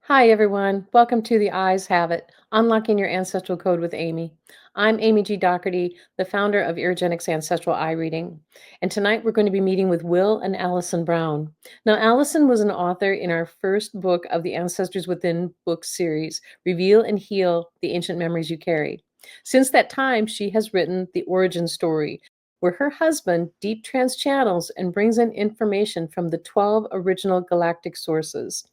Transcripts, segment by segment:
Hi, everyone. Welcome to The Eyes Have It, Unlocking Your Ancestral Code with Amy. I'm Amy G. Doherty, the founder of Irogenics Ancestral Eye Reading. And tonight we're going to be meeting with Will and Allison Brown. Now, Allison was an author in our first book of the Ancestors Within book series, Reveal and Heal the Ancient Memories You Carry. Since that time, she has written The Origin Story, where her husband deep-trance channels and brings in information from the 12 original galactic sources.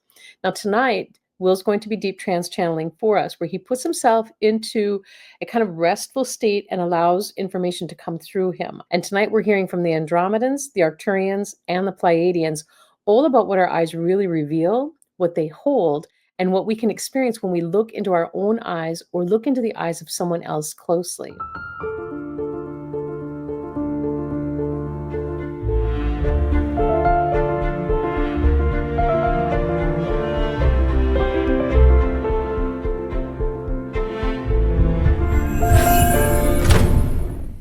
Now, tonight, Will's going to be deep trance channeling for us, where he puts himself into a kind of restful state and allows information to come through him. And tonight we're hearing from the Andromedans, the Arcturians, and the Plaiedians, all about what our eyes really reveal, what they hold, and what we can experience when we look into our own eyes or look into the eyes of someone else closely.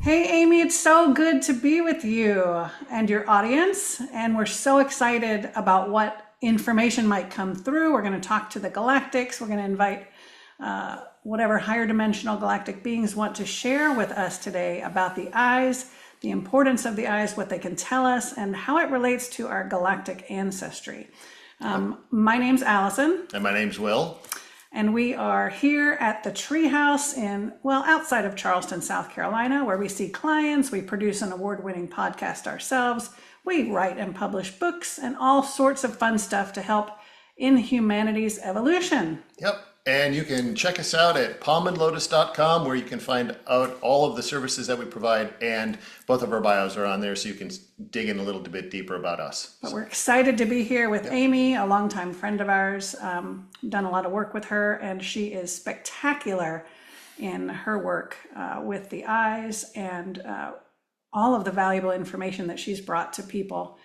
Hey, Amy, it's so good to be with you and your audience. And we're so excited about what information might come through. We're going to talk to the galactics. We're going to invite whatever higher dimensional galactic beings want to share with us today about the eyes, the importance of the eyes, what they can tell us, and how it relates to our galactic ancestry. My name's Allison. And my name's Will. And we are here at the Treehouse outside of Charleston, South Carolina, where we see clients. We produce an award-winning podcast ourselves. We write and publish books and all sorts of fun stuff to help in humanity's evolution. Yep. And you can check us out at palmandlotus.com, where you can find out all of the services that we provide, and both of our bios are on there, so you can dig in a little bit deeper about us. But we're excited to be here with Amy, a longtime friend of ours. Done a lot of work with her, and she is spectacular in her work with the eyes and all of the valuable information that she's brought to people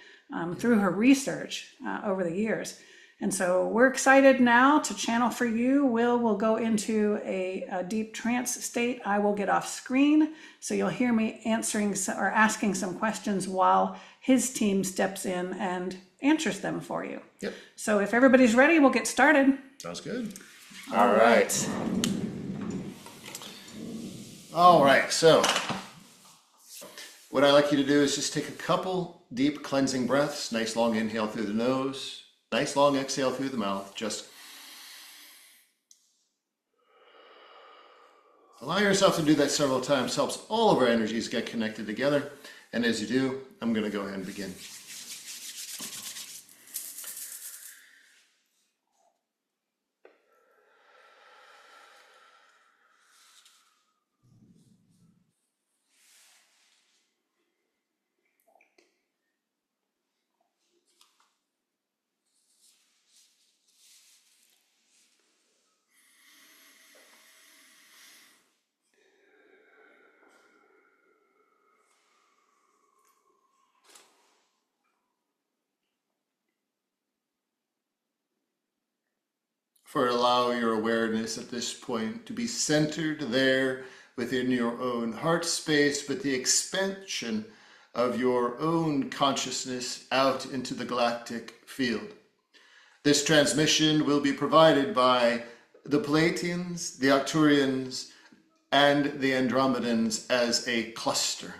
through her research over the years. And so we're excited now to channel for you. Will will go into a deep trance state. I will get off screen, so you'll hear me answering or asking some questions while his team steps in and answers them for you. Yep. So if everybody's ready, we'll get started. Sounds good. All right. So what I'd like you to do is just take a couple deep cleansing breaths. Nice long inhale through the nose. Nice long exhale through the mouth. Just allow yourself to do that several times. Helps all of our energies get connected together. And as you do, I'm going to go ahead and begin. Allow your awareness at this point to be centered there within your own heart space, with the expansion of your own consciousness out into the galactic field. This transmission will be provided by the Plaiedians, the Arcturians, and the Andromedans as a cluster.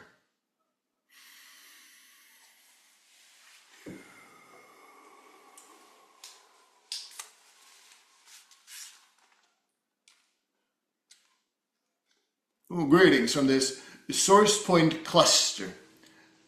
Greetings from this source point cluster.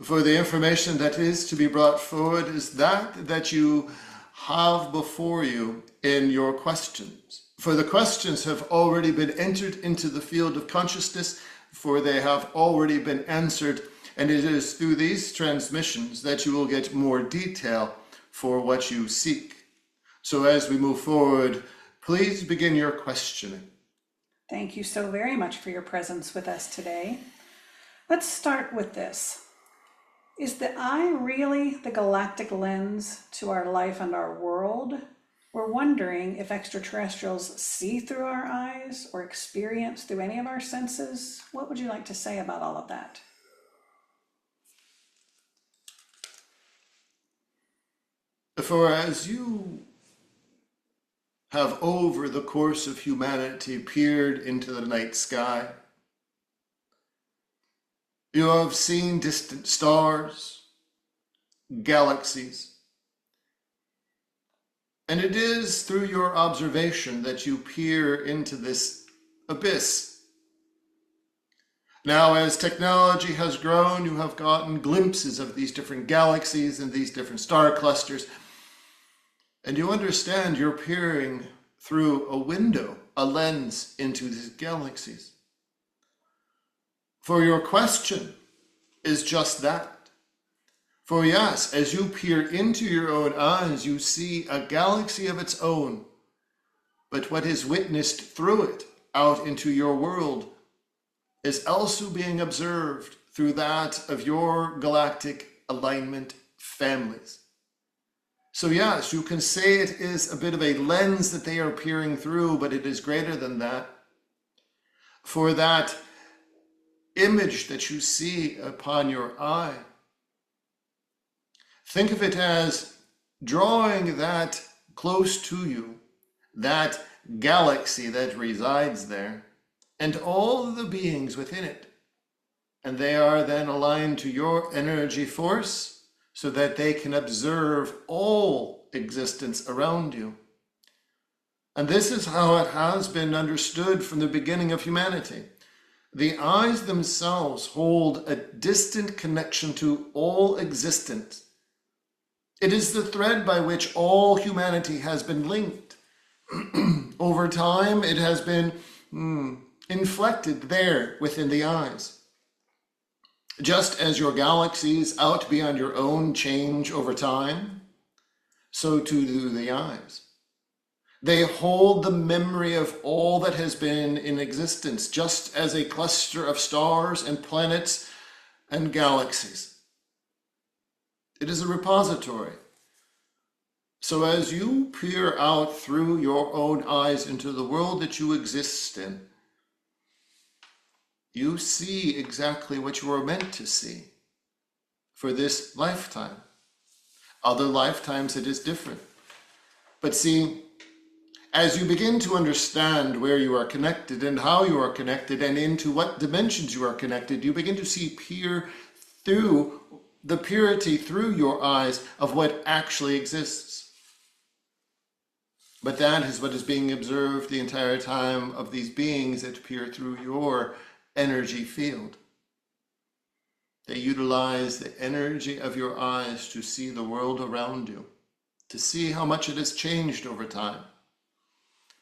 For the information that is to be brought forward is that you have before you in your questions. For the questions have already been entered into the field of consciousness, for they have already been answered, and it is through these transmissions that you will get more detail for what you seek. So as we move forward, please begin your questioning. Thank you so very much for your presence with us today. Let's start with this. Is the eye really the galactic lens to our life and our world? We're wondering if extraterrestrials see through our eyes or experience through any of our senses. What would you like to say about all of that? For as you have over the course of humanity peered into the night sky. You have seen distant stars, galaxies, and it is through your observation that you peer into this abyss. Now, as technology has grown, you have gotten glimpses of these different galaxies and these different star clusters, and you understand you're peering through a window, a lens into these galaxies. For your question is just that. For yes, as you peer into your own eyes, you see a galaxy of its own, but what is witnessed through it out into your world is also being observed through that of your galactic alignment families. So yes, you can say it is a bit of a lens that they are peering through, but it is greater than that. For that image that you see upon your eye, think of it as drawing that close to you, that galaxy that resides there, and all the beings within it. And they are then aligned to your energy force so that they can observe all existence around you. And this is how it has been understood from the beginning of humanity. The eyes themselves hold a distant connection to all existence. It is the thread by which all humanity has been linked. Over time, it has been inflected there within the eyes. Just as your galaxies out beyond your own change over time, so too do the eyes. They hold the memory of all that has been in existence, just as a cluster of stars and planets and galaxies. It is a repository. So as you peer out through your own eyes into the world that you exist in, you see exactly what you are meant to see for this lifetime. Other lifetimes it is different. But see, as you begin to understand where you are connected and how you are connected and into what dimensions you are connected, you begin to peer through the purity through your eyes of what actually exists. But that is what is being observed the entire time of these beings that peer through your energy field. They utilize the energy of your eyes to see the world around you, to see how much it has changed over time,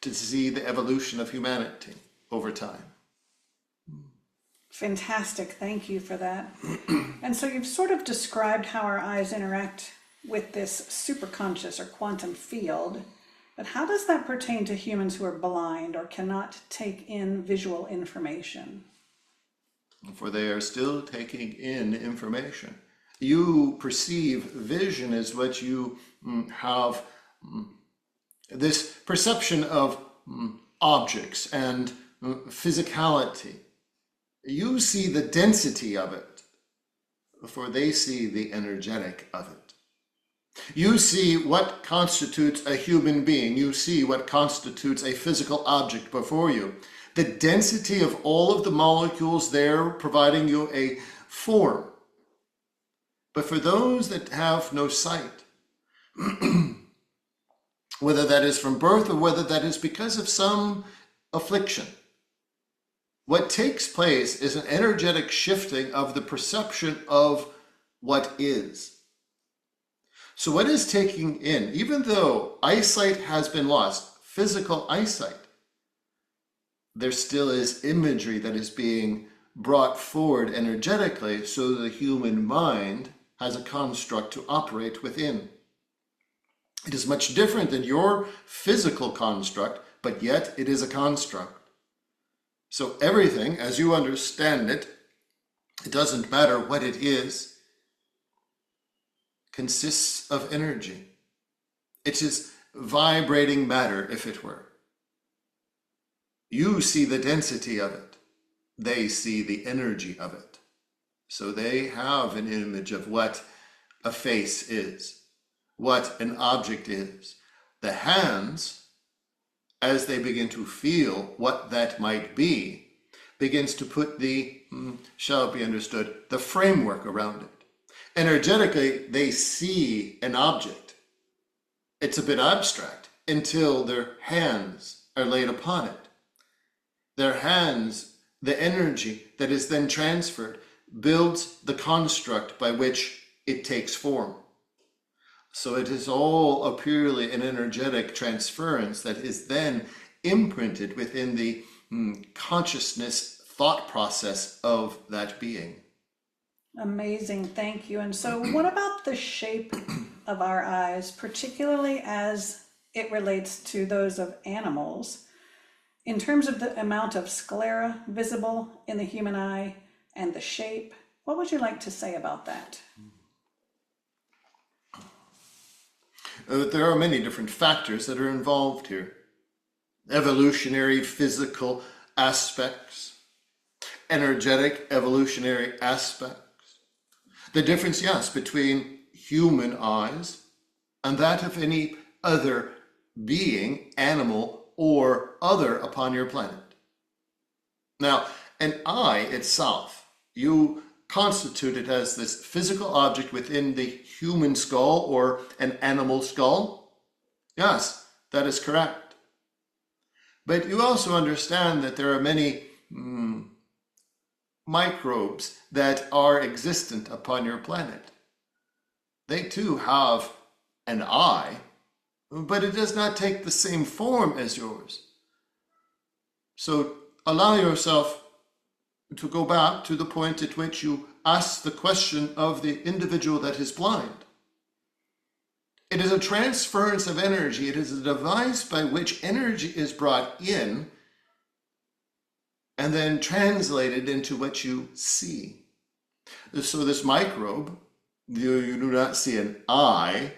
to see the evolution of humanity over time. Fantastic. Thank you for that. And so you've sort of described how our eyes interact with this superconscious or quantum field, but how does that pertain to humans who are blind or cannot take in visual information? For they are still taking in information. You perceive vision as what you have this perception of objects and physicality. You see the density of it, for they see the energetic of it. You see what constitutes a human being. You see what constitutes a physical object before you. The density of all of the molecules there providing you a form. But for those that have no sight, whether that is from birth or whether that is because of some affliction, what takes place is an energetic shifting of the perception of what is. So what is taking in, even though eyesight has been lost, physical eyesight, there still is imagery that is being brought forward energetically so the human mind has a construct to operate within. It is much different than your physical construct, but yet it is a construct. So everything, as you understand it, it doesn't matter what it is, consists of energy. It is vibrating matter, if it were. You see the density of it. They see the energy of it. So they have an image of what a face is, what an object is. The hands as they begin to feel what that might be, begins to put the, shall it be understood, the framework around it. Energetically, they see an object. It's a bit abstract until their hands are laid upon it. Their hands, the energy that is then transferred, builds the construct by which it takes form. So it is all a purely an energetic transference that is then imprinted within the consciousness thought process of that being. Amazing, thank you. And so what about the shape of our eyes, particularly as it relates to those of animals, in terms of the amount of sclera visible in the human eye and the shape? What would you like to say about that? There are many different factors that are involved here. Evolutionary, physical aspects, energetic, evolutionary aspects. The difference, yes, between human eyes and that of any other being, animal, or other upon your planet. Now, an eye itself, you constitute it as this physical object within the human skull or an animal skull. Yes, that is correct. But you also understand that there are many microbes that are existent upon your planet. They too have an eye, but it does not take the same form as yours. So allow yourself to go back to the point at which you ask the question of the individual that is blind. It is a transference of energy. It is a device by which energy is brought in and then translated into what you see. So this microbe, you do not see an eye.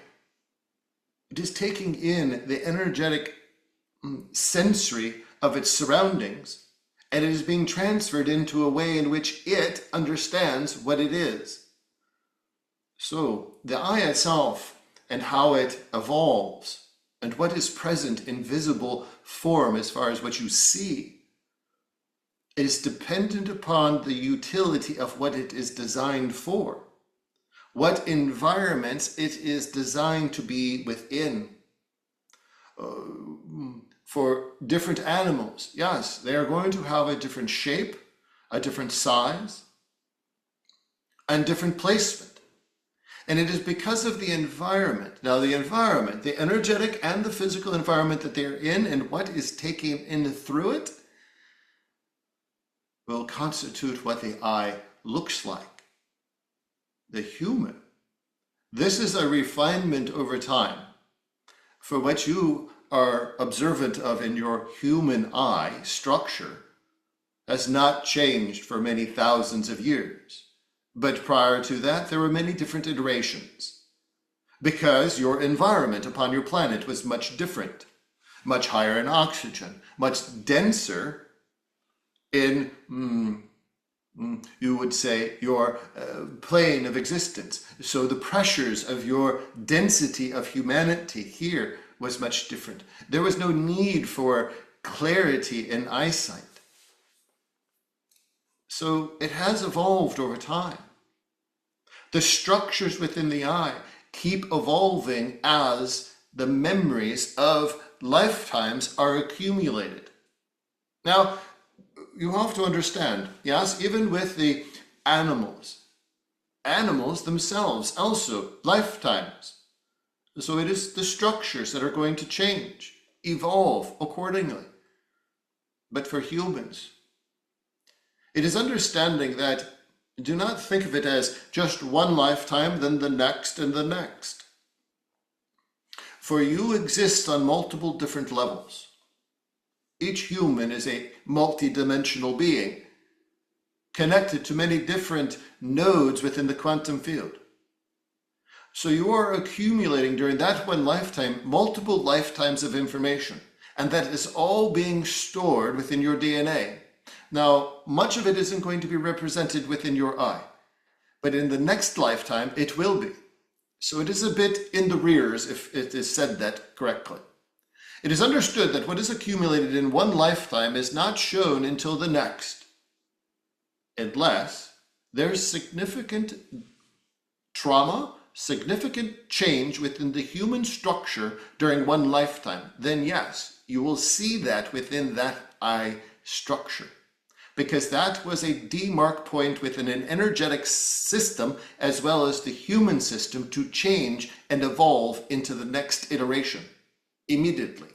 It is taking in the energetic sensory of its surroundings, and it is being transferred into a way in which it understands what it is. So the eye itself and how it evolves and what is present in visible form as far as what you see is dependent upon the utility of what it is designed for, what environments it is designed to be within. For different animals, yes, they are going to have a different shape, a different size, and different placement. And it is because of the environment. Now the environment, the energetic and the physical environment that they're in and what is taken in through it will constitute what the eye looks like. The human. This is a refinement over time. For what you are observant of in your human eye structure has not changed for many thousands of years. But prior to that, there were many different iterations because your environment upon your planet was much different, much higher in oxygen, much denser in, you would say, your plane of existence. So the pressures of your density of humanity here was much different. There was no need for clarity in eyesight. So it has evolved over time. The structures within the eye keep evolving as the memories of lifetimes are accumulated. Now, you have to understand, yes, even with the animals themselves also lifetimes. So it is the structures that are going to change, evolve accordingly. But for humans, it is understanding that do not think of it as just one lifetime, then the next and the next. For you exist on multiple different levels. Each human is a multi-dimensional being, connected to many different nodes within the quantum field. So you are accumulating during that one lifetime, multiple lifetimes of information, and that is all being stored within your DNA. Now, much of it isn't going to be represented within your eye, but in the next lifetime, it will be. So it is a bit in the rears, if it is said that correctly. It is understood that what is accumulated in one lifetime is not shown until the next, unless there's significant trauma, significant change within the human structure during one lifetime. Then yes, you will see that within that eye structure, because that was a demarc point within an energetic system as well as the human system to change and evolve into the next iteration immediately.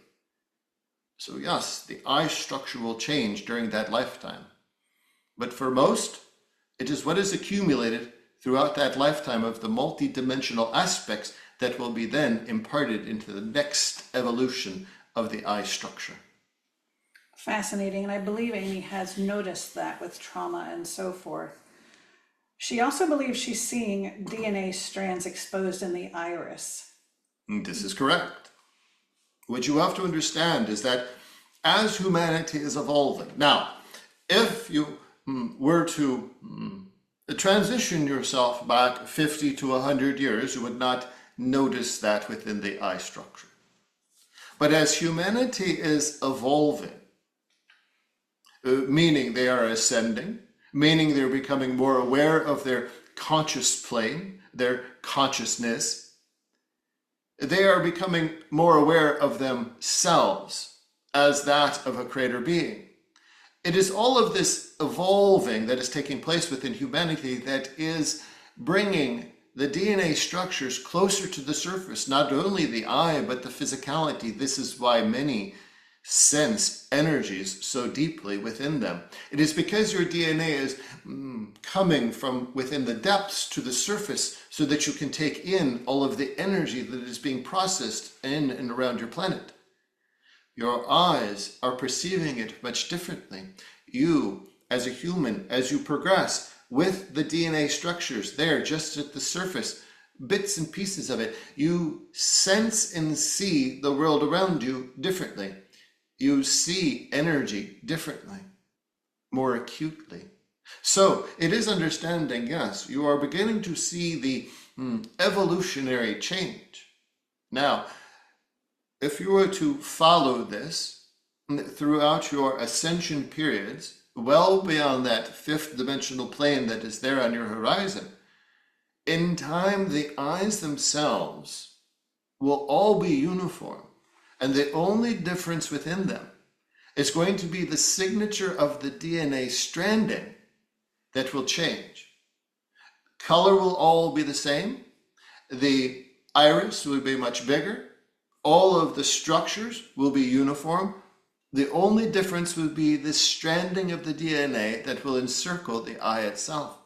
So yes, the eye structure will change during that lifetime. But for most, it is what is accumulated throughout that lifetime of the multi-dimensional aspects that will be then imparted into the next evolution of the eye structure. Fascinating, and I believe Amy has noticed that with trauma and so forth. She also believes she's seeing DNA strands exposed in the iris. This is correct. What you have to understand is that as humanity is evolving, now, if you were to transition yourself back 50 to 100 years, you would not notice that within the eye structure. But as humanity is evolving, meaning they are ascending, meaning they're becoming more aware of their conscious plane, their consciousness, they are becoming more aware of themselves as that of a greater being. It is all of this evolving that is taking place within humanity that is bringing the DNA structures closer to the surface, not only the eye, but the physicality. This is why many sense energies so deeply within them. It is because your DNA is coming from within the depths to the surface so that you can take in all of the energy that is being processed in and around your planet. Your eyes are perceiving it much differently. You, as a human, as you progress with the DNA structures there just at the surface, bits and pieces of it, you sense and see the world around you differently. You see energy differently, more acutely. So it is understanding, yes, you are beginning to see the evolutionary change. Now, if you were to follow this throughout your ascension periods, well beyond that fifth dimensional plane that is there on your horizon, in time the eyes themselves will all be uniform. And the only difference within them is going to be the signature of the DNA stranding that will change. Color will all be the same. The iris will be much bigger. All of the structures will be uniform. The only difference will be the stranding of the DNA that will encircle the eye itself.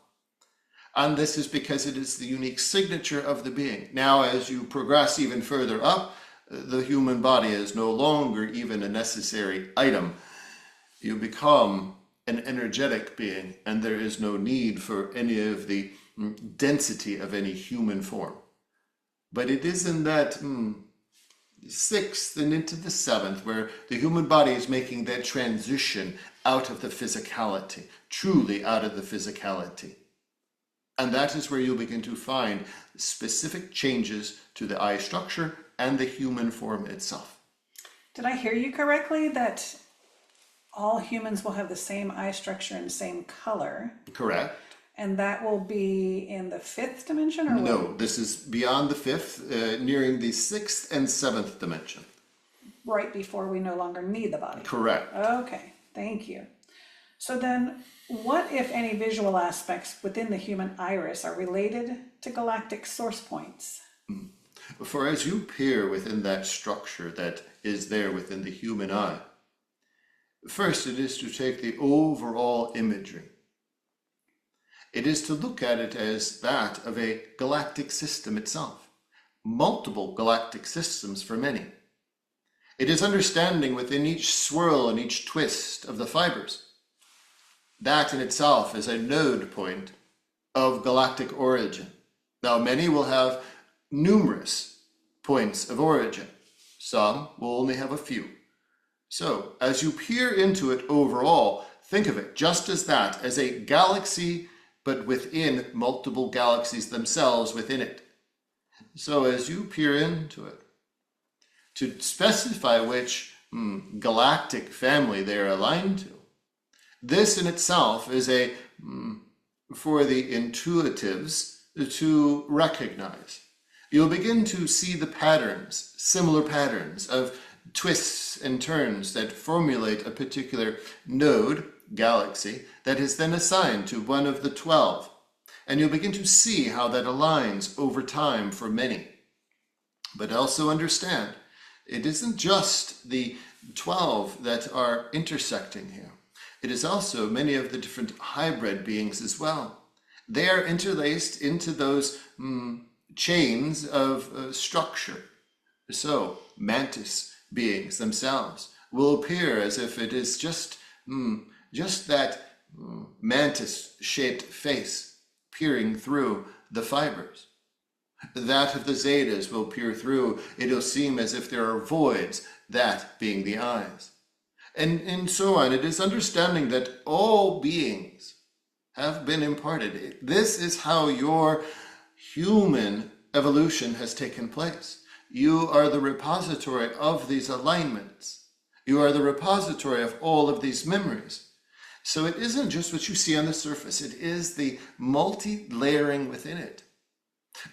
And this is because it is the unique signature of the being. Now, as you progress even further up, the human body is no longer even a necessary item. You become an energetic being, and there is no need for any of the density of any human form. But it is in that sixth and into the seventh where the human body is making that transition out of the physicality, truly out of the physicality. And that is where you'll begin to find specific changes to the eye structure and the human form itself. Did I hear you correctly that all humans will have the same eye structure and same color? Correct. And that will be in the fifth dimension? Or No, what? this is beyond the fifth, nearing the sixth and seventh dimension. Right before we no longer need the body. Correct. Okay, thank you. So then, what if any visual aspects within the human iris are related to galactic source points? For as you peer within that structure that is there within the human eye, first it is to take the overall imagery. It is to look at it as that of a galactic system itself, multiple galactic systems for many. It is understanding within each swirl and each twist of the fibers. That in itself is a node point of galactic origin. Now, many will have numerous points of origin. Some will only have a few. So, as you peer into it overall, think of it just as that, as a galaxy, but within multiple galaxies themselves within it. So, as you peer into it, to specify which galactic family they are aligned to. This in itself is for the intuitives to recognize. You'll begin to see the patterns, similar patterns of twists and turns that formulate a particular node, galaxy, that is then assigned to one of the 12. And you'll begin to see how that aligns over time for many. But also understand, it isn't just the 12 that are intersecting here. It is also many of the different hybrid beings as well. They are interlaced into those chains of structure. So, mantis beings themselves will appear as if it is just that mantis-shaped face peering through the fibers. That of the zetas will peer through. It'll seem as if there are voids, that being the eyes. And so on. It is understanding that all beings have been imparted. This is how your human evolution has taken place. You are the repository of these alignments. You are the repository of all of these memories. So it isn't just what you see on the surface. It is the multi-layering within it.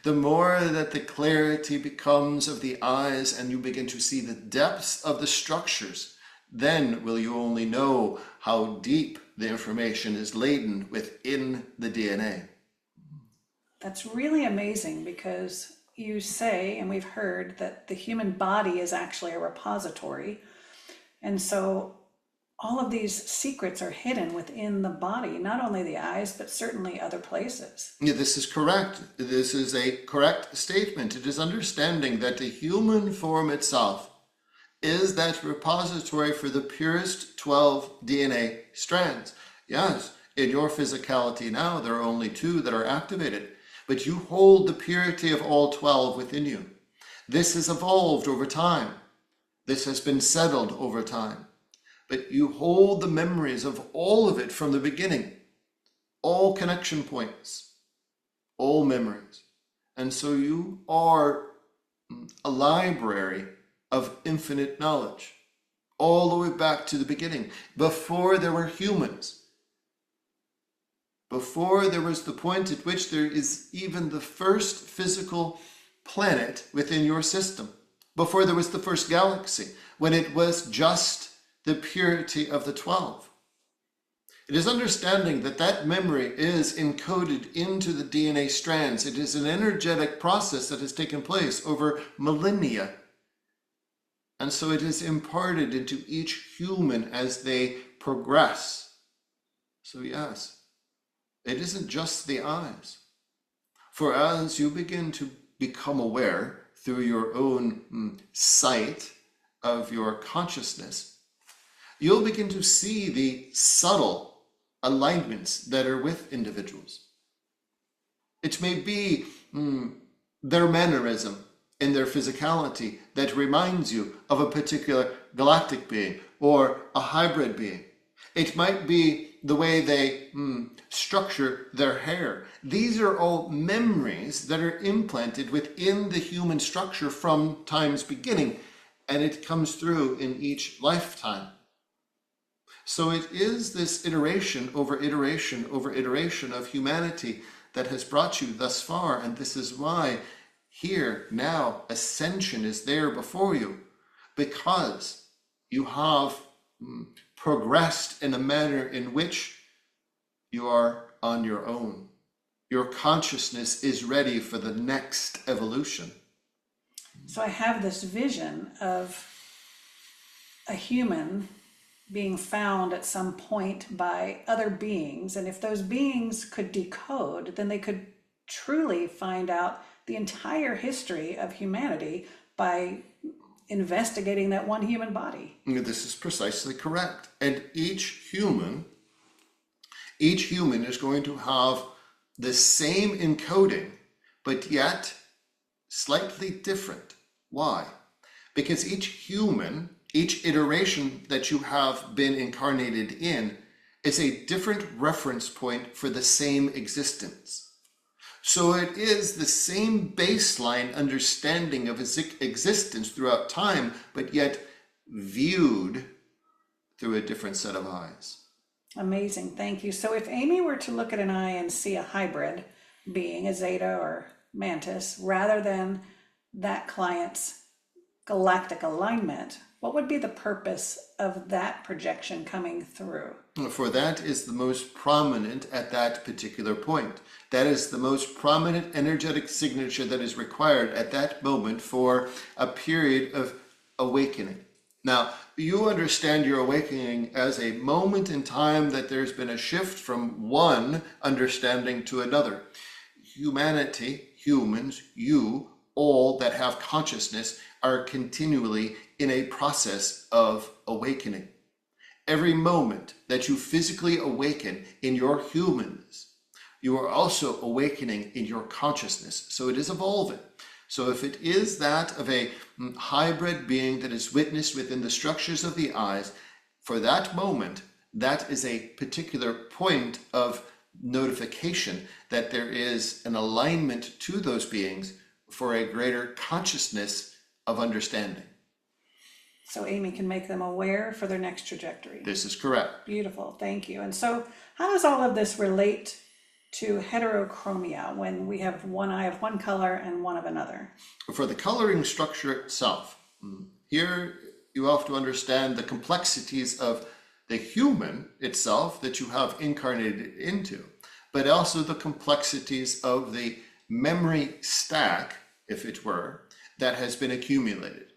The more that the clarity becomes of the eyes and you begin to see the depths of the structures, then will you only know how deep the information is laden within the DNA. That's really amazing, because you say, and we've heard, that the human body is actually a repository. And so all of these secrets are hidden within the body, not only the eyes, but certainly other places. Yeah, this is correct. This is a correct statement. It is understanding that the human form itself is that repository for the purest 12 DNA strands. Yes, in your physicality now, there are only 2 that are activated, but you hold the purity of all 12 within you. This has evolved over time. This has been settled over time. But you hold the memories of all of it from the beginning, all connection points, all memories. And so you are a library of infinite knowledge, all the way back to the beginning, before there were humans, before there was the point at which there is even the first physical planet within your system, before there was the first galaxy, when it was just the purity of the 12. It is understanding that that memory is encoded into the DNA strands. It is an energetic process that has taken place over millennia. And so it is imparted into each human as they progress. So yes, it isn't just the eyes. For as you begin to become aware through your own sight of your consciousness, you'll begin to see the subtle alignments that are with individuals. It may be their mannerism in their physicality that reminds you of a particular galactic being or a hybrid being. It might be the way they structure their hair. These are all memories that are implanted within the human structure from time's beginning, and it comes through in each lifetime. So it is this iteration over iteration over iteration of humanity that has brought you thus far, and this is why here now Ascension is there before you, because you have progressed in a manner in which you are on your own. Your consciousness is ready for the next evolution. So I have this vision of a human being found at some point by other beings, and if those beings could decode, then they could truly find out the entire history of humanity by investigating that one human body. This is precisely correct. And each human is going to have the same encoding, but yet slightly different. Why? Because each human, each iteration that you have been incarnated in, is a different reference point for the same existence. So it is the same baseline understanding of its existence throughout time, but yet viewed through a different set of eyes. Amazing, thank you. So if Amy were to look at an eye and see a hybrid being, a Zeta or Mantis, rather than that client's galactic alignment, what would be the purpose of that projection coming through? For that is the most prominent at that particular point. That is the most prominent energetic signature that is required at that moment for a period of awakening. Now, you understand your awakening as a moment in time that there's been a shift from one understanding to another. Humanity, humans, you, all that have consciousness are continually in a process of awakening. Every moment that you physically awaken in your humanness, you are also awakening in your consciousness. So it is evolving. So if it is that of a hybrid being that is witnessed within the structures of the eyes, for that moment, that is a particular point of notification that there is an alignment to those beings for a greater consciousness of understanding. So Amy can make them aware for their next trajectory. This is correct. Beautiful, thank you. And so how does all of this relate to heterochromia when we have one eye of one color and one of another? For the coloring structure itself, here you have to understand the complexities of the human itself that you have incarnated into, but also the complexities of the memory stack, if it were, that has been accumulated.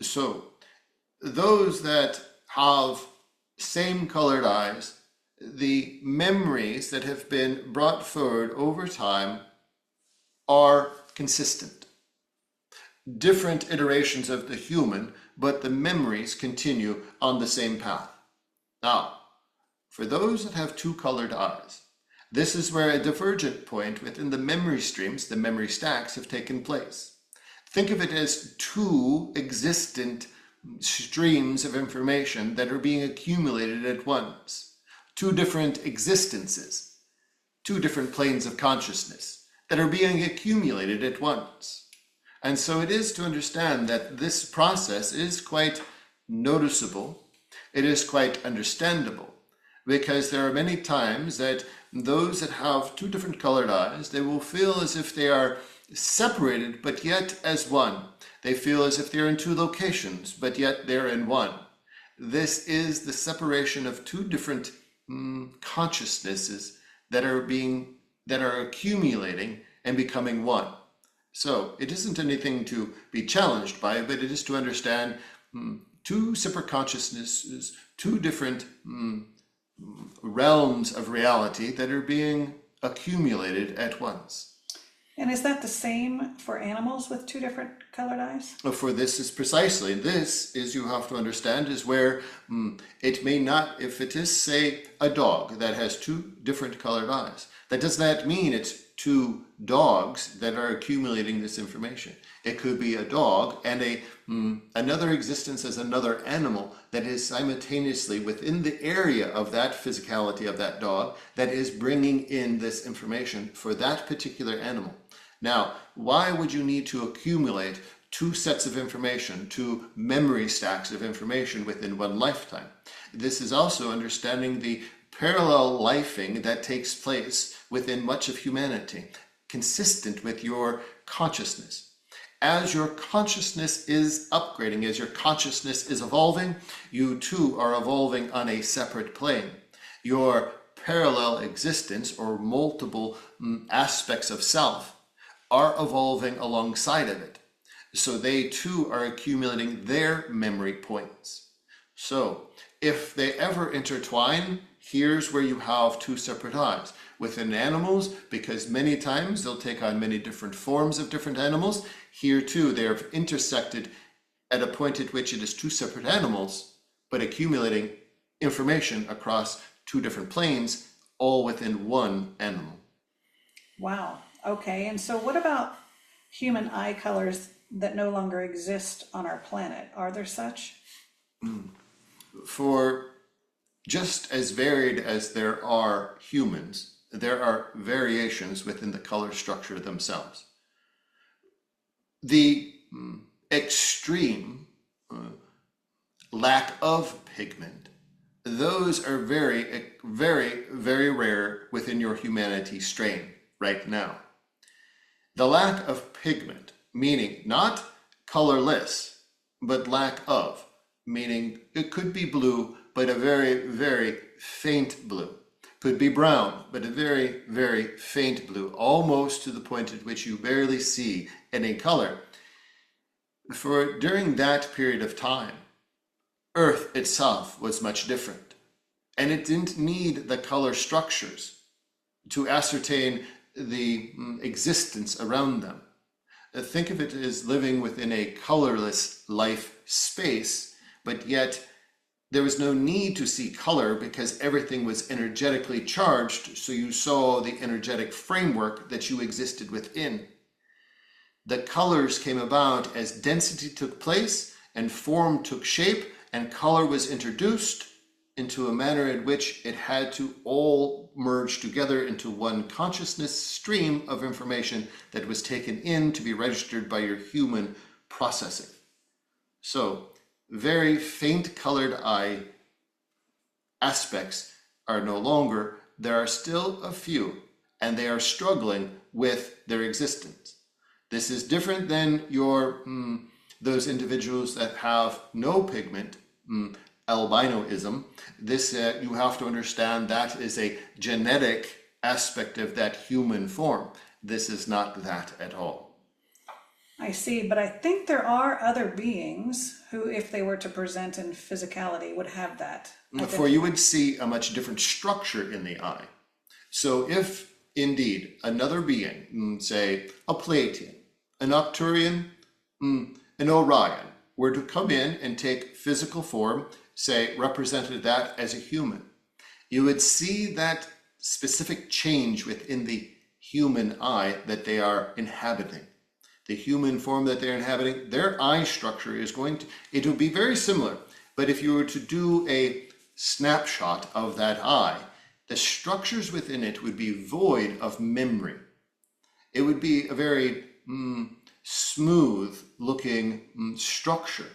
So those that have same colored eyes, the memories that have been brought forward over time are consistent. Different iterations of the human, but the memories continue on the same path. Now, for those that have two colored eyes, this is where a divergent point within the memory streams, the memory stacks, have taken place. Think of it as two existent streams of information that are being accumulated at once. Two different existences, two different planes of consciousness that are being accumulated at once. And so it is to understand that this process is quite noticeable. It is quite understandable, because there are many times that those that have two different colored eyes, they will feel as if they are separated, but yet as one. They feel as if they're in two locations, but yet they're in one. This is the separation of two different consciousnesses that are accumulating and becoming one. So it isn't anything to be challenged by, but it is to understand two separate consciousnesses, two different realms of reality that are being accumulated at once. And is that the same for animals with two different colored eyes? For this is precisely, this is, you have to understand, is where it may not, if it is, say, a dog that has two different colored eyes, that does not mean it's two dogs that are accumulating this information. It could be a dog and another existence as another animal that is simultaneously within the area of that physicality of that dog that is bringing in this information for that particular animal. Now, why would you need to accumulate two sets of information, two memory stacks of information within one lifetime? This is also understanding the parallel lifing that takes place within much of humanity, consistent with your consciousness. As your consciousness is upgrading, as your consciousness is evolving, you too are evolving on a separate plane. Your parallel existence, or multiple aspects of self, are evolving alongside of it. So they too are accumulating their memory points. So if they ever intertwine, here's where you have two separate eyes. Within animals, because many times they'll take on many different forms of different animals, here too they are intersected at a point at which it is two separate animals, but accumulating information across two different planes, all within one animal. Wow, okay. And so what about human eye colors that no longer exist on our planet? Are there such? For just as varied as there are humans, there are variations within the color structure themselves. The extreme lack of pigment, those are very, very, very rare within your humanity strain right now. The lack of pigment, meaning not colorless, but lack of, meaning it could be blue, but a very, very faint blue. Could be brown, but a very, very faint blue, almost to the point at which you barely see any color. For during that period of time, Earth itself was much different, and it didn't need the color structures to ascertain the existence around them. Think of it as living within a colorless life space, but yet there was no need to see color because everything was energetically charged, so you saw the energetic framework that you existed within. The colors came about as density took place and form took shape, and color was introduced into a manner in which it had to all merge together into one consciousness stream of information that was taken in to be registered by your human processing. So, very faint colored eye aspects are no longer. There are still a few, and they are struggling with their existence. This is different than your those individuals that have no pigment, albinoism. This you have to understand that is a genetic aspect of that human form. This is not that at all. I see, but I think there are other beings who, if they were to present in physicality, would have that. For you would see a much different structure in the eye. So if indeed another being, say a Plaiedian, an Arcturian, an Orion, were to come in and take physical form, say represented that as a human, you would see that specific change within the human eye that they are inhabiting. The human form that they're inhabiting, their eye structure is going to, it will be very similar, but if you were to do a snapshot of that eye, the structures within it would be void of memory. It would be a very smooth looking structure.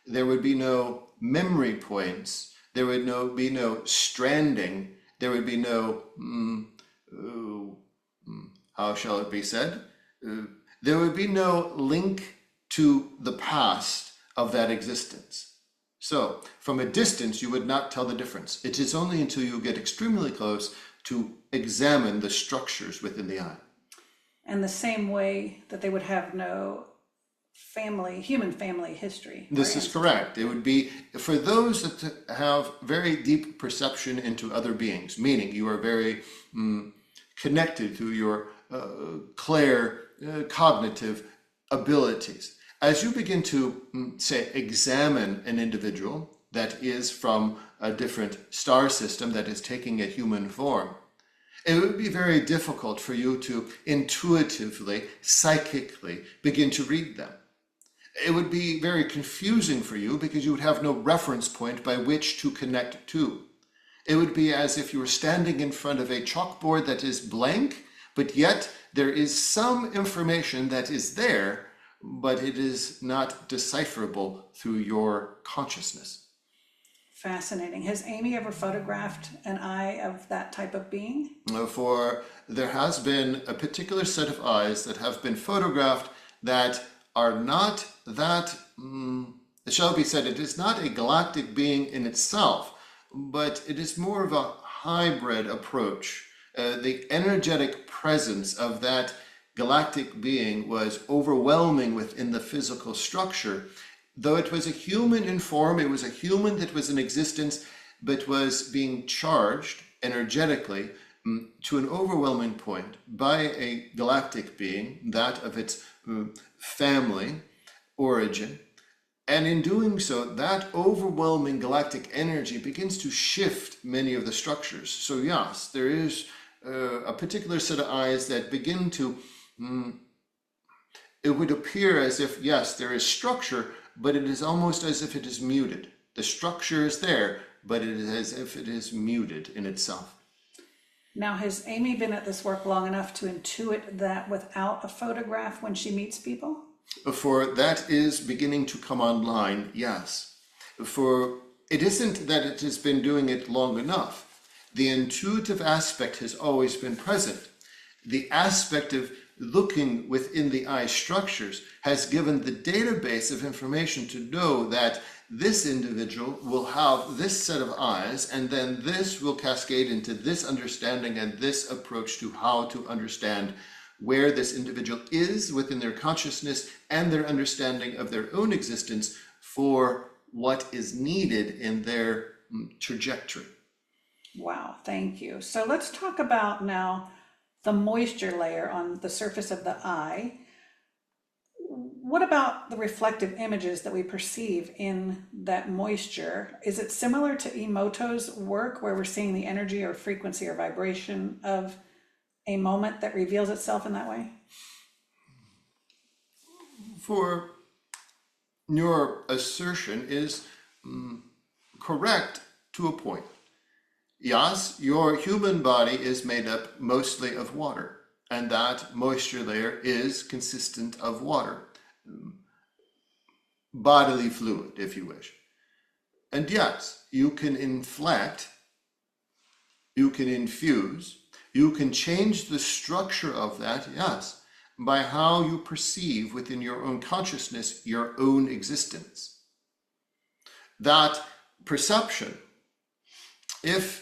There would be no memory points. There would be no stranding. There would be no, how shall it be said? There would be no link to the past of that existence. So, from a distance, you would not tell the difference. It is only until you get extremely close to examine the structures within the eye. And the same way that they would have no human family history. This is correct. It would be for those that have very deep perception into other beings, meaning you are very connected to your cognitive abilities. As you begin to, say, examine an individual that is from a different star system that is taking a human form, it would be very difficult for you to intuitively, psychically begin to read them. It would be very confusing for you because you would have no reference point by which to connect to. It would be as if you were standing in front of a chalkboard that is blank, but yet there is some information that is there, but it is not decipherable through your consciousness. Fascinating. Has Amy ever photographed an eye of that type of being? There has been a particular set of eyes that have been photographed that are not that, it shall be said, it is not a galactic being in itself, but it is more of a hybrid approach. The energetic presence of that galactic being was overwhelming within the physical structure. Though it was a human in form, it was a human that was in existence, but was being charged energetically to an overwhelming point by a galactic being, that of its family origin. And in doing so, that overwhelming galactic energy begins to shift many of the structures. So yes, there is a particular set of eyes that begin to, it would appear as if, yes, there is structure, but it is almost as if it is muted. The structure is there, but it is as if it is muted in itself. Now, has Amy been at this work long enough to intuit that without a photograph when she meets people? For that is beginning to come online, yes. For it isn't that it has been doing it long enough. The intuitive aspect has always been present. The aspect of looking within the eye structures has given the database of information to know that this individual will have this set of eyes, and then this will cascade into this understanding and this approach to how to understand where this individual is within their consciousness and their understanding of their own existence for what is needed in their trajectory. Wow, thank you. So let's talk about now the moisture layer on the surface of the eye. What about the reflective images that we perceive in that moisture? Is it similar to Emoto's work where we're seeing the energy or frequency or vibration of a moment that reveals itself in that way? For your assertion is correct to a point. Yes, your human body is made up mostly of water, and that moisture layer is consistent of water, bodily fluid, if you wish. And yes, you can inflect, you can infuse, you can change the structure of that, yes, by how you perceive within your own consciousness your own existence. That perception, if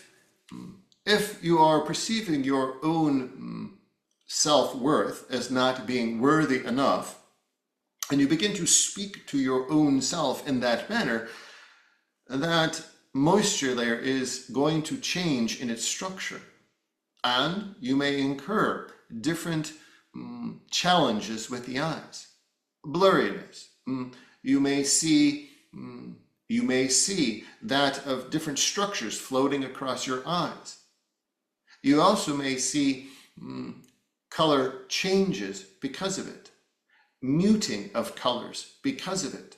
you are perceiving your own self-worth as not being worthy enough, and you begin to speak to your own self in that manner, that moisture layer is going to change in its structure. And you may incur different challenges with the eyes. Blurriness. You may see that of different structures floating across your eyes. You also may see color changes because of it, muting of colors because of it.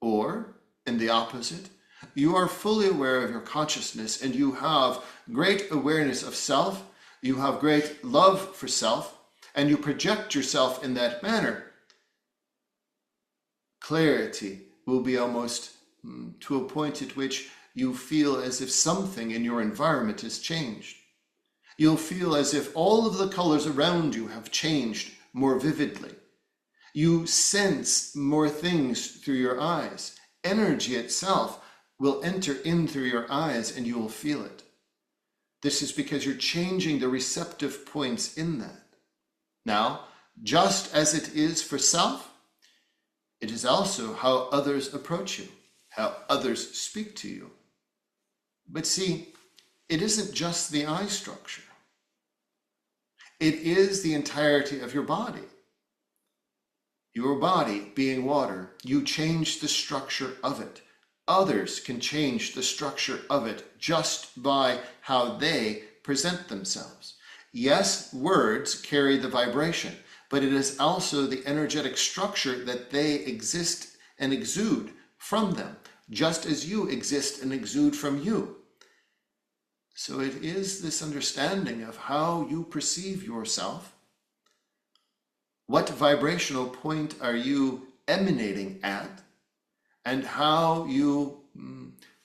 Or, in the opposite, you are fully aware of your consciousness and you have great awareness of self, you have great love for self, and you project yourself in that manner. Clarity will be almost to a point at which you feel as if something in your environment has changed. You'll feel as if all of the colors around you have changed more vividly. You sense more things through your eyes. Energy itself will enter in through your eyes and you will feel it. This is because you're changing the receptive points in that. Now, just as it is for self, it is also how others approach you, how others speak to you. But see, it isn't just the eye structure. It is the entirety of your body. Your body being water, you change the structure of it. Others can change the structure of it just by how they present themselves. Yes, words carry the vibration, but it is also the energetic structure that they exist and exude from them, just as you exist and exude from you. So it is this understanding of how you perceive yourself. What vibrational point are you emanating at? And how you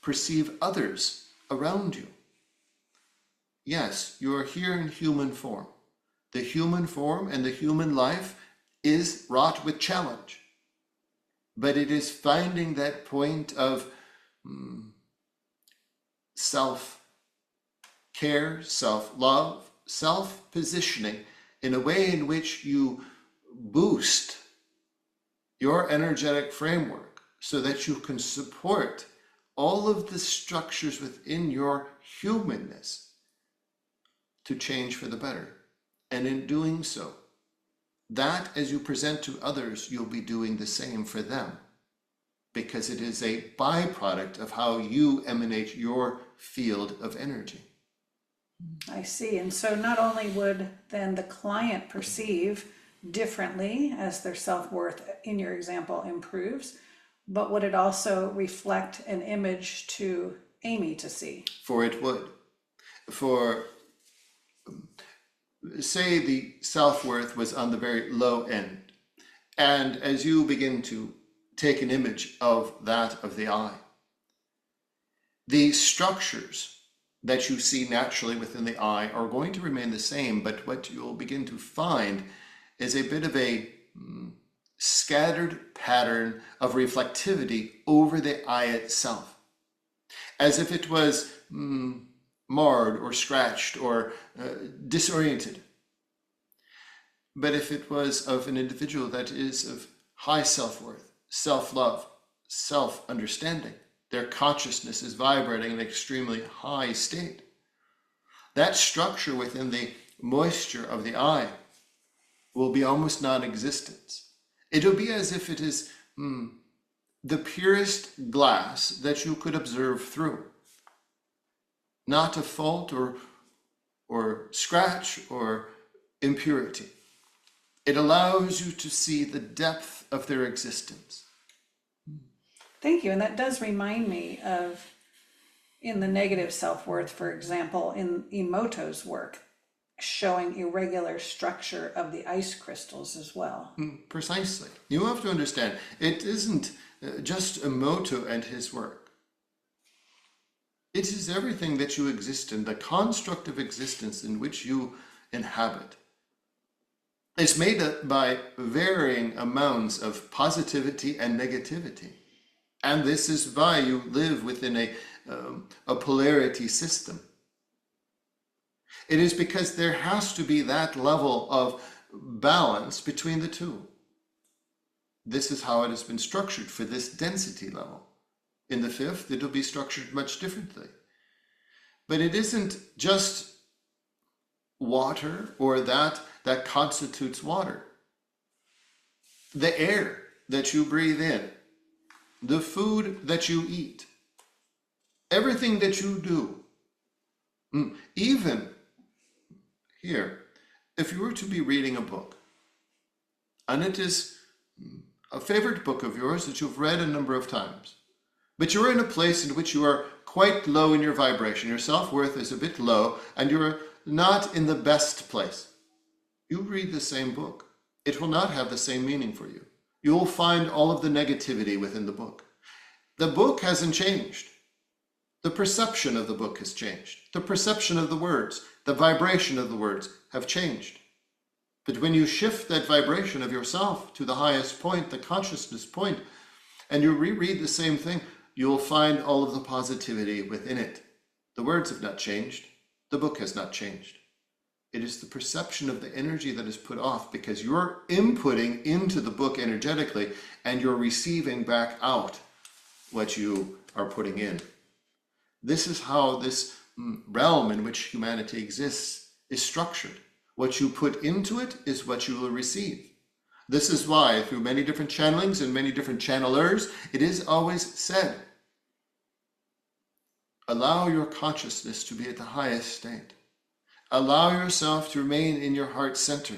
perceive others around you. Yes, you are here in human form. The human form and the human life is wrought with challenge. But it is finding that point of self-care, self-love, self-positioning in a way in which you boost your energetic framework so that you can support all of the structures within your humanness to change for the better. And in doing so, that as you present to others, you'll be doing the same for them, because it is a byproduct of how you emanate your field of energy. I see. And so not only would then the client perceive differently as their self-worth in your example improves, but would it also reflect an image to Amy to see? For it would. For say the self-worth was on the very low end, and as you begin to take an image of that of the eye, the structures that you see naturally within the eye are going to remain the same, but what you'll begin to find is a bit of a scattered pattern of reflectivity over the eye itself, as if it was marred or scratched or disoriented. But if it was of an individual that is of high self-worth, self-love, self-understanding, their consciousness is vibrating in an extremely high state, that structure within the moisture of the eye will be almost non-existent. It'll be as if it is the purest glass that you could observe through. Not a fault or scratch or impurity. It allows you to see the depth of their existence. Thank you. And that does remind me of, in the negative self-worth, for example, in Emoto's work, showing irregular structure of the ice crystals as well. Precisely. You have to understand, it isn't just Emoto and his work. It is everything that you exist in, the construct of existence in which you inhabit. It's made up by varying amounts of positivity and negativity. And this is why you live within a polarity system. It is because there has to be that level of balance between the two. This is how it has been structured for this density level. In the fifth, it'll be structured much differently. But it isn't just water or that constitutes water. The air that you breathe in, the food that you eat, everything that you do, even here, if you were to be reading a book, and it is a favorite book of yours that you've read a number of times, but you're in a place in which you are quite low in your vibration, your self-worth is a bit low, and you're not in the best place. You read the same book. It will not have the same meaning for you. You will find all of the negativity within the book. The book hasn't changed. The perception of the book has changed. The perception of the words, the vibration of the words have changed. But when you shift that vibration of yourself to the highest point, the consciousness point, and you reread the same thing, you'll find all of the positivity within it. The words have not changed. The book has not changed. It is the perception of the energy that is put off because you're inputting into the book energetically and you're receiving back out what you are putting in. This is how this realm in which humanity exists is structured. What you put into it is what you will receive. This is why through many different channelings and many different channelers, it is always said, allow your consciousness to be at the highest state. Allow yourself to remain in your heart center.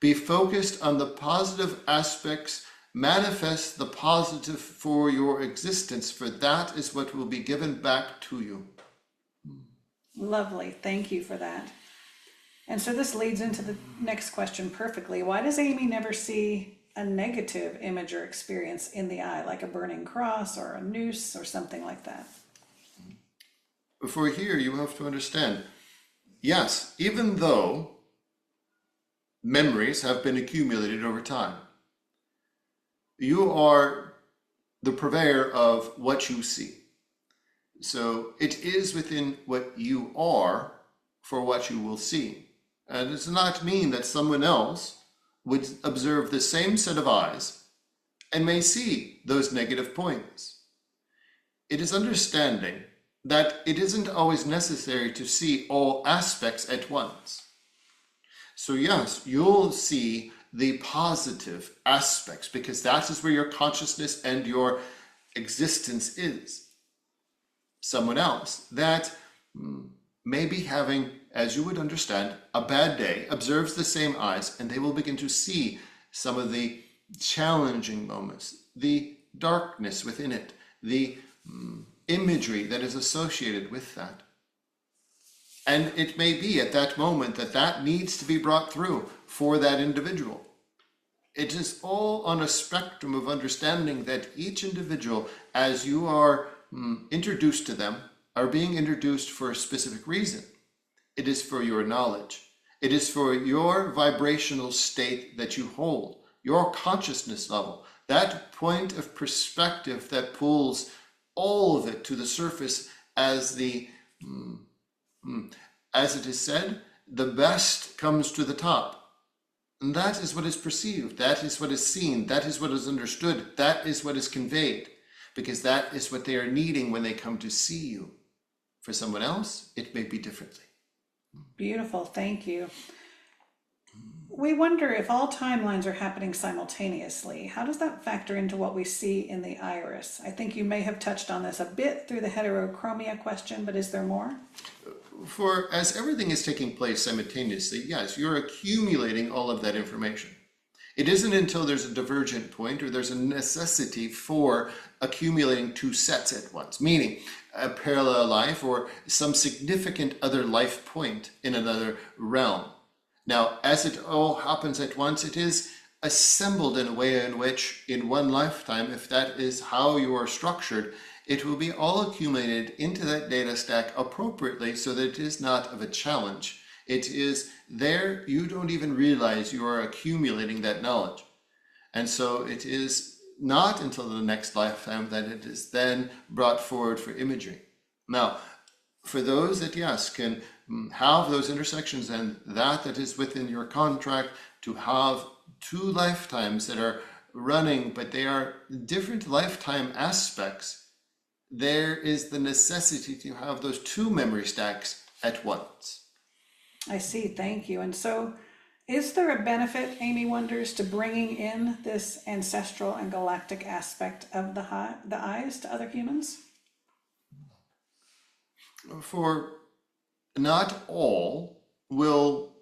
Be focused on the positive aspects. Manifest the positive for your existence, for that is what will be given back to you. Lovely. Thank you for that. And so this leads into the next question perfectly. Why does Amy never see a negative image or experience in the eye, like a burning cross or a noose or something like that? For here, you have to understand, yes, even though memories have been accumulated over time, you are the purveyor of what you see. So it is within what you are for what you will see. And it does not mean that someone else would observe the same set of eyes and may see those negative points. It is understanding that it isn't always necessary to see all aspects at once. So yes, you'll see the positive aspects because that is where your consciousness and your existence is. Someone else that may be having, as you would understand, a bad day, observes the same eyes, and they will begin to see some of the challenging moments, the darkness within it, the imagery that is associated with that. And it may be at that moment that that needs to be brought through for that individual. It is all on a spectrum of understanding that each individual, as you are introduced to them, are being introduced for a specific reason. It is for your knowledge. It is for your vibrational state that you hold, your consciousness level, that point of perspective that pulls all of it to the surface as as it is said, the best comes to the top. And that is what is perceived, that is what is seen, that is what is understood, that is what is conveyed, because that is what they are needing when they come to see you. For someone else, it may be differently. Beautiful, thank you. We wonder if all timelines are happening simultaneously. How does that factor into what we see in the iris? I think you may have touched on this a bit through the heterochromia question, but is there more? For as everything is taking place simultaneously, yes, you're accumulating all of that information. It isn't until there's a divergent point or there's a necessity for accumulating two sets at once, meaning a parallel life or some significant other life point in another realm. Now, as it all happens at once, it is assembled in a way in which, in one lifetime, if that is how you are structured, it will be all accumulated into that data stack appropriately so that it is not of a challenge. It is there, you don't even realize you are accumulating that knowledge. And so it is not until the next lifetime that it is then brought forward for imagery. Now, for those that, yes, can have those intersections and that is within your contract to have two lifetimes that are running, but they are different lifetime aspects, there is the necessity to have those two memory stacks at once. I see, thank you. And so is there a benefit, Amy wonders, to bringing in this ancestral and galactic aspect of the eyes to other humans? For not all will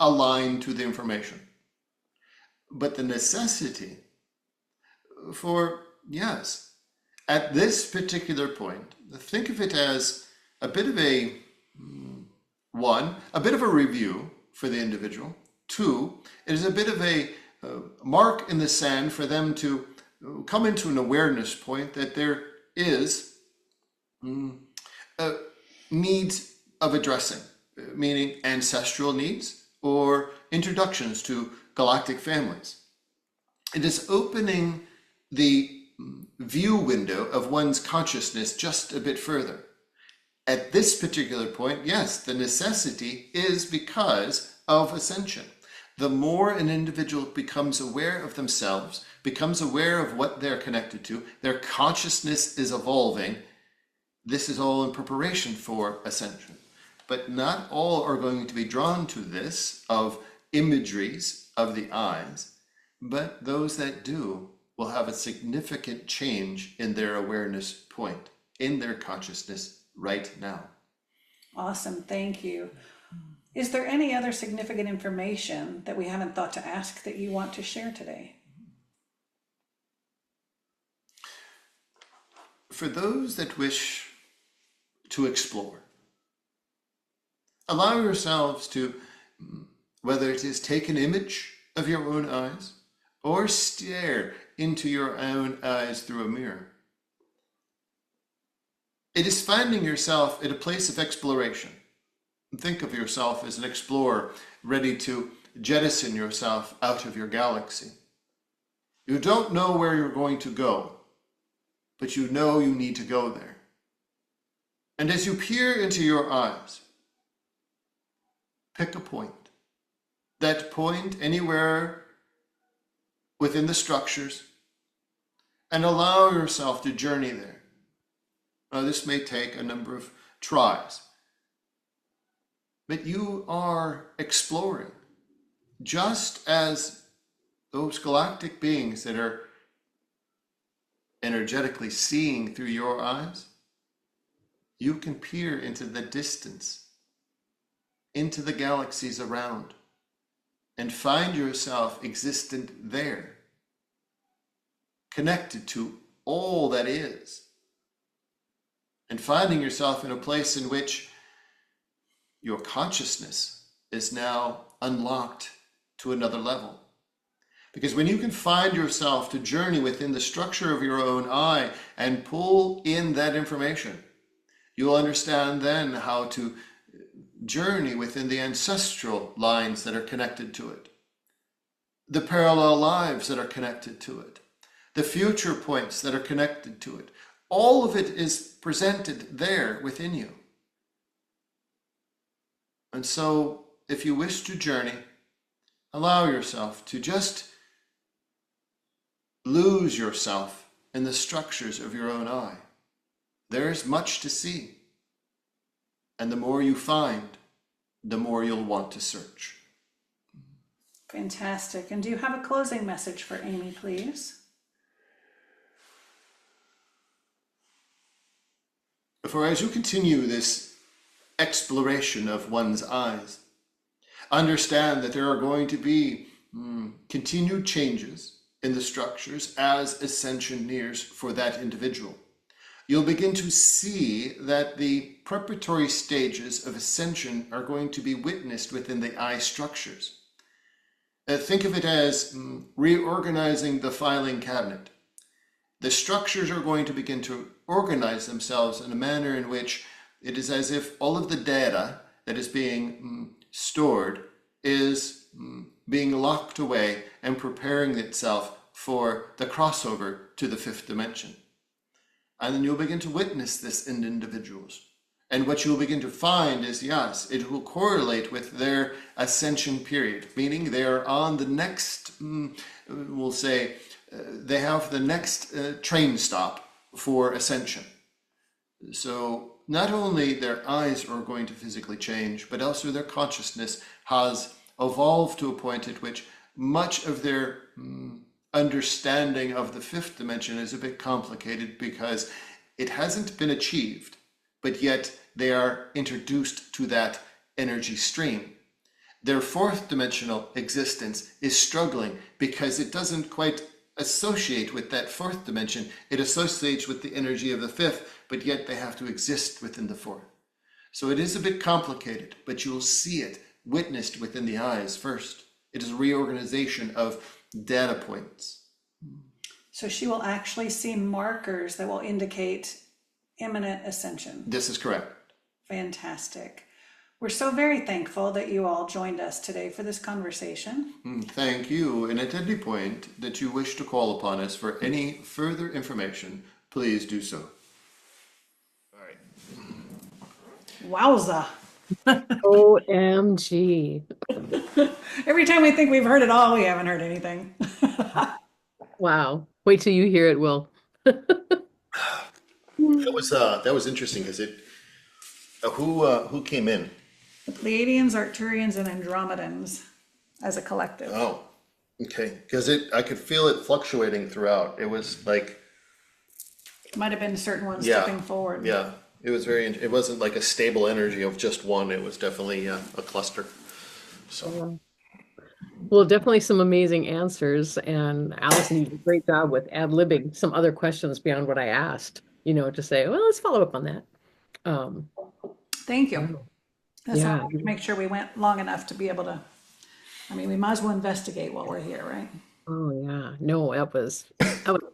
align to the information, but the necessity for, yes, at this particular point, think of it as a bit of a, a bit of a review for the individual. Two, it is a bit of a mark in the sand for them to come into an awareness point that there is needs of addressing, meaning ancestral needs or introductions to galactic families. It is opening the view window of one's consciousness just a bit further. At this particular point, yes, the necessity is because of ascension. The more an individual becomes aware of themselves, becomes aware of what they're connected to, their consciousness is evolving. This is all in preparation for ascension. But not all are going to be drawn to this of imageries of the eyes, but those that do will have a significant change in their awareness point, in their consciousness right now. Awesome, thank you. Is there any other significant information that we haven't thought to ask that you want to share today? For those that wish to explore, allow yourselves to, whether it is take an image of your own eyes or stare into your own eyes through a mirror. It is finding yourself at a place of exploration. Think of yourself as an explorer ready to jettison yourself out of your galaxy. You don't know where you're going to go, but you know you need to go there. And as you peer into your eyes, pick a point. That point anywhere within the structures, and allow yourself to journey there. Now, this may take a number of tries, but you are exploring, just as those galactic beings that are energetically seeing through your eyes. You can peer into the distance, into the galaxies around, and find yourself existent there, connected to all that is, and finding yourself in a place in which your consciousness is now unlocked to another level. Because when you can find yourself to journey within the structure of your own eye and pull in that information, you'll understand then how to journey within the ancestral lines that are connected to it, the parallel lives that are connected to it, the future points that are connected to it. All of it is presented there within you. And so, if you wish to journey, allow yourself to just lose yourself in the structures of your own eye. There is much to see. And the more you find, the more you'll want to search. Fantastic. And do you have a closing message for Amy, please? For as you continue this exploration of one's eyes, understand that there are going to be continued changes in the structures as ascension nears for that individual. You'll begin to see that the preparatory stages of ascension are going to be witnessed within the eye structures. Think of it as reorganizing the filing cabinet. The structures are going to begin to organize themselves in a manner in which it is as if all of the data that is being stored is being locked away and preparing itself for the crossover to the fifth dimension. And then you'll begin to witness this in individuals. And what you'll begin to find is, yes, it will correlate with their ascension period, meaning they are on the next, we'll say, they have the next train stop for ascension. So not only their eyes are going to physically change, but also their consciousness has evolved to a point at which much of their understanding of the fifth dimension is a bit complicated because it hasn't been achieved, but yet they are introduced to that energy stream. Their fourth dimensional existence is struggling because it doesn't quite associate with that fourth dimension. It associates with the energy of the fifth, but yet they have to exist within the fourth. So it is a bit complicated, but you'll see it witnessed within the eyes first. It is a reorganization of data points. So she will actually see markers that will indicate imminent ascension. This is correct. Fantastic. We're so very thankful that you all joined us today for this conversation. Thank you. And at any point that you wish to call upon us for any further information, please do so. All right. Wowza. OMG. Every time we think we've heard it all, we haven't heard anything. Wow. Wait till you hear it, Will. That was interesting because who came in? The Plaiedians, Arcturians, and Andromedans as a collective. Oh, okay. Because I could feel it fluctuating throughout. It was like, Might have been certain ones Yeah. stepping forward. yeah, it was it wasn't like a stable energy of just one. It was definitely a cluster. So Well, definitely some amazing answers. And Allison, you did a great job with ad-libbing some other questions beyond what I asked, to say, well, let's follow up on that. Thank you. That's Yeah. how we make sure we went long enough to be able to, we might as well investigate while we're here, right? Oh, yeah. No, that was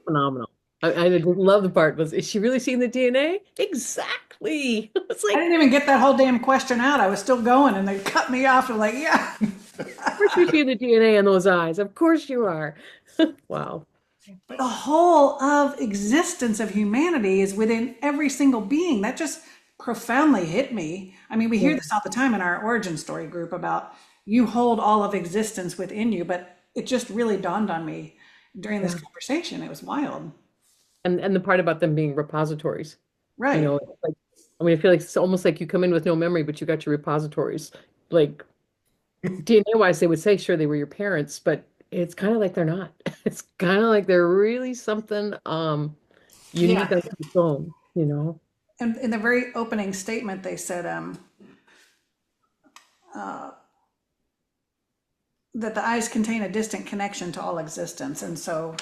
phenomenal. I love the part was, is she really seeing the DNA? Exactly. It's I like, didn't even get that whole damn question out. I was still going and they cut me off. I'm like, yeah. of course you're seeing the DNA in those eyes. Of course you are. Wow. But the whole of existence of humanity is within every single being. That just profoundly hit me. We hear this all the time in our origin story group about you hold all of existence within you, but it just really dawned on me during this conversation. It was wild. And the part about them being repositories. Right. Like, I feel like it's almost like you come in with no memory, but you got your repositories. Like DNA-wise, they would say, sure, they were your parents, but it's kind of like they're not. It's kind of like they're really something unique on its own, And in the very opening statement, they said that the eyes contain a distant connection to all existence. And so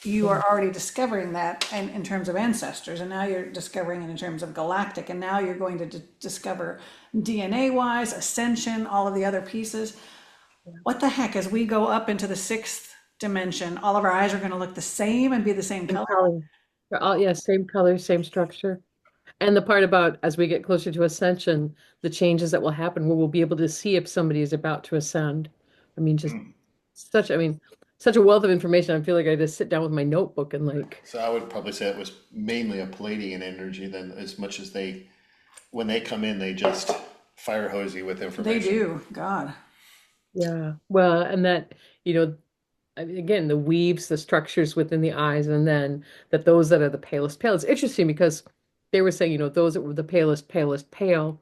you are already discovering that and in terms of ancestors, and now you're discovering it in terms of galactic, and now you're going to discover DNA wise, ascension, all of the other pieces. What the heck, as we go up into the sixth dimension, all of our eyes are going to look the same and be the same Same color? color. They're all, yeah, same color, same structure. And the part about as we get closer to ascension, the changes that will happen, where we'll be able to see if somebody is about to ascend. I mean, just such a wealth of information. I feel like I just sit down with my notebook and like, So I would probably say it was mainly a Plaiedian energy then, as much as when they come in, they just fire hose you with They information. do, God. yeah, well, and that, you know, I mean, again, the weaves, the structures within the eyes, and then that those that are the palest pale. It's interesting because they were saying, those that were the palest pale,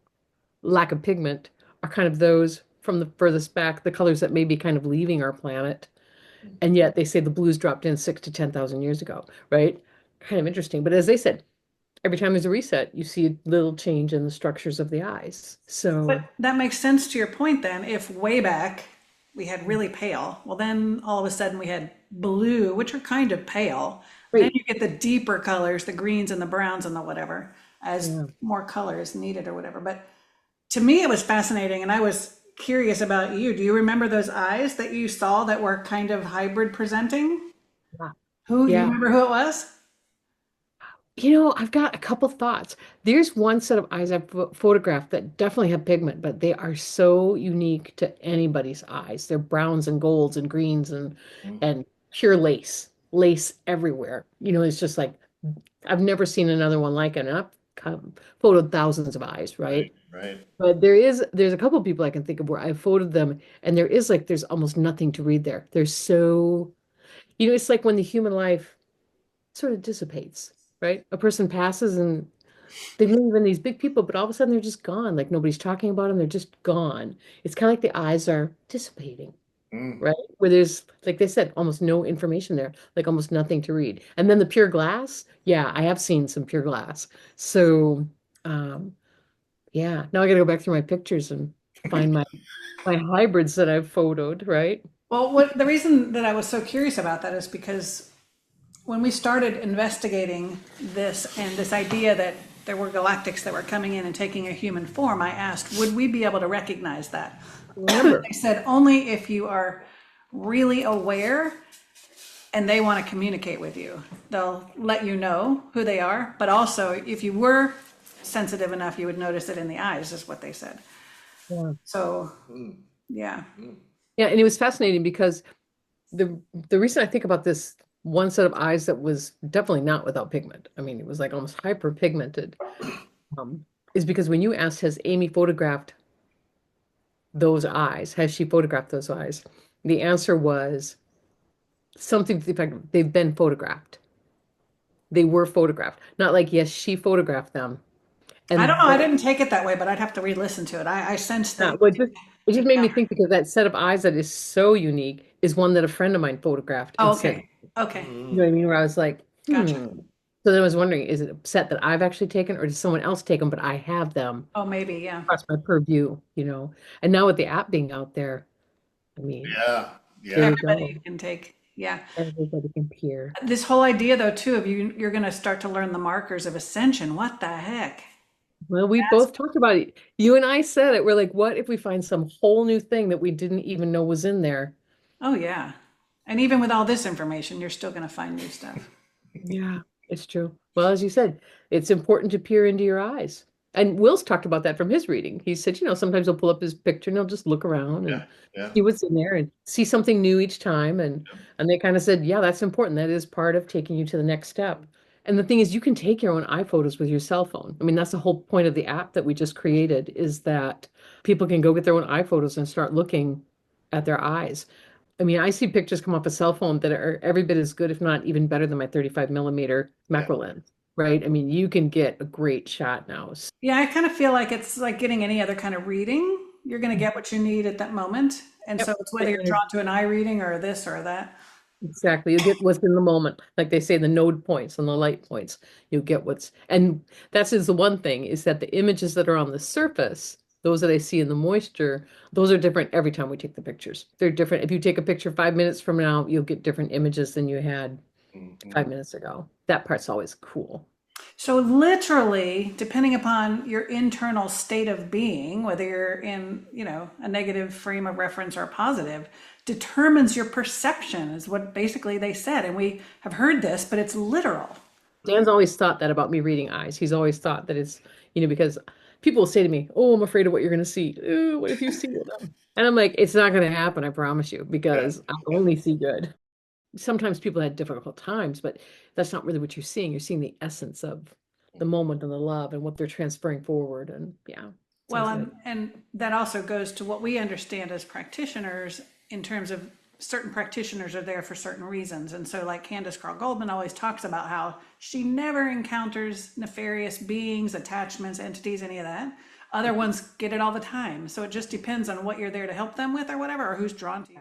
lack of pigment, are kind of those from the furthest back, the colors that may be kind of leaving our planet. And yet they say the blues dropped in 6 to 10,000 years ago, right? Kind of interesting. But as they said, every time there's a reset, you see a little change in the structures of the eyes. But So, that makes sense to your point then. If way back we had really pale, well, then all of a sudden we had blue, which are kind of pale. Then great. you get the deeper colors, the greens and the browns and the whatever, as Yeah. more color is needed or whatever. But to me, it was fascinating. And I was curious about you. Do you remember those eyes that you saw that were kind of hybrid presenting? Yeah. Who, do you Yeah. remember who it was? I've got a couple thoughts. There's one set of eyes I've photographed that definitely have pigment, but they are so unique to anybody's eyes. They're browns and golds and greens and pure lace, lace everywhere. It's just like I've never seen another one like it. And I've photoed thousands of eyes, Right, right? right. But there's a couple of people I can think of where I've photoed them, and there's almost nothing to read there. They're so, it's like when the human life sort of dissipates, right? A person passes and they may have been these big people, but all of a sudden they're just gone. Like nobody's talking about them. They're just gone. It's kind of like the eyes are dissipating, Mm. right? Where there's, like they said, almost no information there, like almost nothing to read. And then the pure glass, yeah, I have seen some pure glass. So, um, yeah, now I got to go back through my pictures and find my hybrids that I've photoed, right? Well, what the reason that I was so curious about that is because when we started investigating this and this idea that there were galactics that were coming in and taking a human form, I asked, would we be able to recognize that? Remember, They said only if you are really aware and they want to communicate with you. They'll let you know who they are, but also if you were sensitive enough, you would notice it in the eyes, is what they said. yeah. So, yeah. Yeah, and it was fascinating because the reason I think about this one set of eyes that was definitely not without pigment, I mean, it was like almost hyper pigmented, is because when you asked, has Amy photographed those eyes? Has she photographed those eyes? The answer was something to the effect of they've been photographed. They were photographed. Not like, yes, she photographed them. I don't And know. I that, didn't take it that way, but I'd have to re-listen to it. I sensed that. well, it just made me think because that set of eyes that is so unique is one that a friend of mine photographed Oh, and sent. okay. Okay. You know what I mean? Where I was like, Gotcha. So then I was wondering, is it a set that I've actually taken, or did someone else take them, but I have them Oh, maybe. Yeah. across my purview? And now with the app being out there, I mean, Yeah, there yeah. you go. Everybody can take. Yeah. Everybody can peer. This whole idea, though, too, of you're going to start to learn the markers of ascension. What the heck? Well, we both talked about it. You and I said it. We're like, what if we find some whole new thing that we didn't even know was in there? Oh, yeah. And even with all this information, you're still going to find new stuff. Yeah, it's true. Well, as you said, it's important to peer into your eyes. And Will's talked about that from his reading. He said, sometimes he'll pull up his picture and he'll just look around and Yeah, yeah. see what's in there and see something new each time. And they kind of said, yeah, that's important. That is part of taking you to the next step. And the thing is, you can take your own iPhotos with your cell phone. I mean, that's the whole point of the app that we just created is that people can go get their own iPhotos and start looking at their eyes. I mean, I see pictures come off a cell phone that are every bit as good, if not even better than my 35 millimeter Yeah. macro lens, right? I mean, you can get a great shot now. Yeah, I kind of feel like it's like getting any other kind of reading. You're going to get what you need at that moment. And Yep. so it's whether you're drawn to an eye reading or this or that. Exactly. You get what's in the moment. Like they say, the node points and the light points. You get and that's is the one thing is that the images that are on the surface, those that I see in the moisture, those are different every time we take the pictures. They're different. If you take a picture 5 minutes from now, you'll get different images than you had 5 minutes ago. That part's always cool. So literally, depending upon your internal state of being, whether you're in, a negative frame of reference or a positive, determines your perception, is what basically they said. And we have heard this, but it's literal. Dan's always thought that about me reading eyes. He's always thought that it's, because people will say to me, "Oh, I'm afraid of what you're going to see. Ooh, what if you see them?" And I'm like, it's not going to happen, I promise you, because I only see good. Sometimes people had difficult times, but that's not really what you're seeing. You're seeing the essence of the moment and the love and what they're transferring forward. And yeah. Well, and that also goes to what we understand as practitioners in terms of certain practitioners are there for certain reasons. And so like Candace Carl Goldman always talks about how she never encounters nefarious beings, attachments, entities, any of that. Other ones get it all the time. So it just depends on what you're there to help them with or whatever, or who's drawn to you.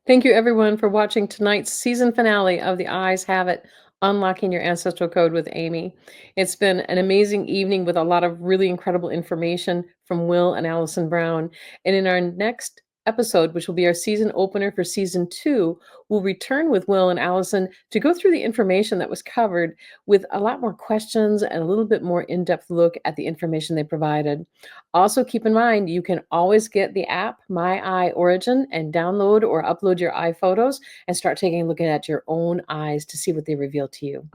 Thank you, everyone, for watching tonight's season finale of The Eyes Have It, Unlocking Your Ancestral Code with Amy. It's been an amazing evening with a lot of really incredible information from Will and Allison Brown. And in our next episode, which will be our season opener for season 2, we'll return with Will and Allison to go through the information that was covered with a lot more questions and a little bit more in-depth look at the information they provided. Also, keep in mind, you can always get the app, My Eye Origin, and download or upload your eye photos and start taking a look at your own eyes to see what they reveal to you.